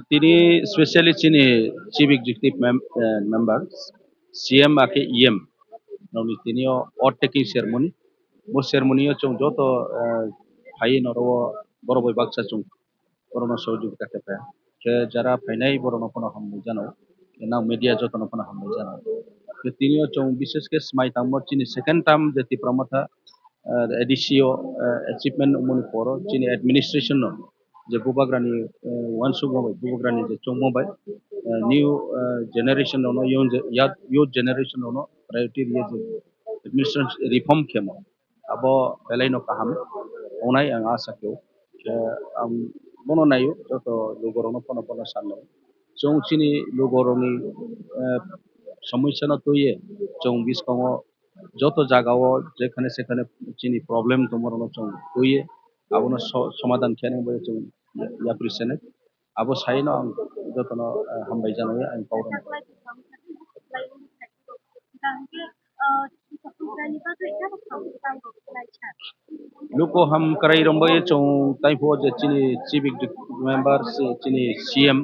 তিনি স্পেশালি চিনি chief executive member CM আকে EM noni tinio otteki ceremony bo ceremony chung joto phai noro borobai baksa chung borono সহযোগিতা খেতে যে যারা ফাইনাই বড়নো কোনো হামবো জানো না মিডিয়া যতনো কোনো হামবো জানো যে তিনিও চং বিশেষ কে স্মাই তামর চিনি সেকেন্ড টার্ম যেটি প্রমথা এডিসিও অ্যাচিভমেন্ট উমনি পর চিনি অ্যাডমিনিস্ট্রেশন যে বুবাগ্রানি ওয়ান সুগমাই বুবাগ্রানি যে চংমবাই new generation ono youth generation ono priority দিয়ে যে administration reform khemo abo belai no kaham onai ang asa keu je ang bono nayo joto lugorono pono sanno chong chini lugoroni সমস্যা না তৈয়ে চং বিস্কঙ্গ যত জায়গাও যেখানে সেখানে চিনি প্রবলেম তোমার চং তৈয়ে আবনো সমাধান খেনে বলে চং ইয়া প্রিসেনে আবো সাইনো আং যতন হামবাই জানাই আং পাওরন luko ham karai rombai chong tai pho je chini chief member se chini cm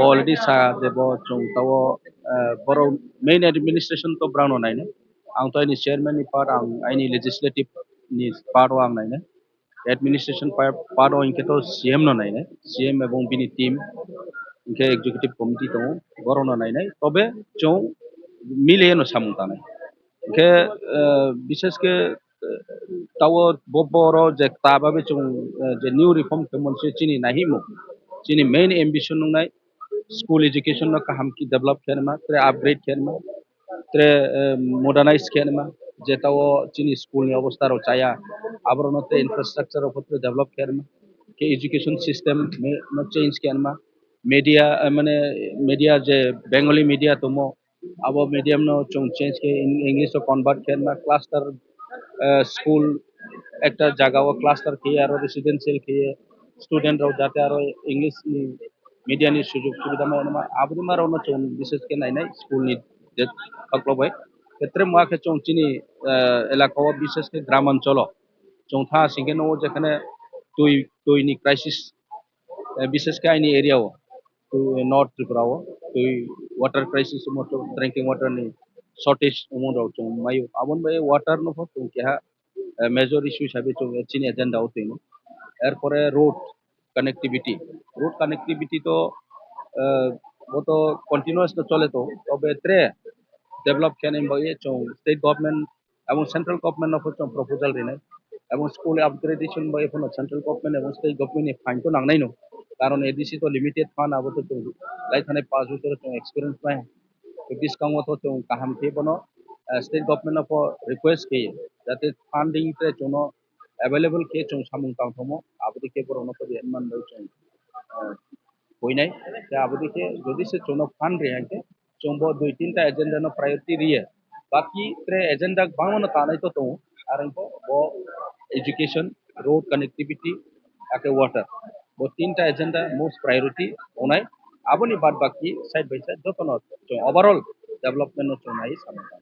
already sa debo chong tawo boro main administration to brano nai ne ang to ni chairman ni part ang aini legislative ni part ang nai ne administration part o inke to cm no nai ne cm ebong bini team inke executive committee to boro no nai nai tobe chong মিলে no samungta nai inke বিশেষ ke tawo boboro je tababe chung je new reform kemon se chini nahi mo chini main ambition nung nai school education no kaham ki develop kerma tre upgrade kerma tre modernize kerma je tawo chini school ni obostha ro chaya abrono te infrastructure of develop kerma ke education system no change kerma media mane media je bengali media tomo abo medium no chung change ke english to convert kerma cluster school একটা জায়গাও cluster খেয়ে আরো residential খেয়ে স্টুডেন্টরাও যাতে আরো English মিডিয়ানি সুযোগ সুবিধা মানে আবরি মার অন্য চং বিশেষ কে নাই নাই স্কুল নি যে পাকলবাই ক্ষেত্রে মাকে চং চিনি এলাকাও বিশেষ কে গ্রামাঞ্চল চং থা সিংকে নো যেখানে তুইনি ক্রাইসিস বিশেষ কে আইনি এরিয়াও তো নর্থ ত্রিপুরাও তুই ওয়াটার ক্রাইসিস মতো ড্রিঙ্কিং ওয়াটার নি শর্টেজ উমরাও চং মায়ু আবন বাই ওয়াটার নো চং কেহা মেজর ইস্যু হিসাবে চীন এজেন্ডা হতেন এরপরে রোড কানেক্টিভিটি তো ও তো কন্টিনিউয়াস তো চলে তো তবে ত্রে ডেভেলপ কেন স্টেট গভর্নমেন্ট এবং সেন্ট্রাল গভর্নমেন্ট অফ প্রপোজাল রিনে এবং স্কুল আপগ্রেডেশন বা এখন সেন্ট্রাল গভর্নমেন্ট এবং স্টেট গভর্নমেন্ট ফাইন তো নাংনাই নো কারণ এডিসি তো লিমিটেড ফান্ড আবো তো লাই থানে 5 বছর এক্সপিরিয়েন্স পাই ডিসকাউন্ট তো কাহাম কে বনো state government of request ke jate funding te jono available ke chung samung tang thomo abudi ke borono ko man dai chung hoinai te abudi ke jodi se jono fund re hanke chombo 2-3 ta agenda no priority riye baki tre agenda bangno tanai to aran ko bo education road connectivity ake water bo 3 ta agenda most priority onai aboni bad baki side by side jotono overall development no chonai samung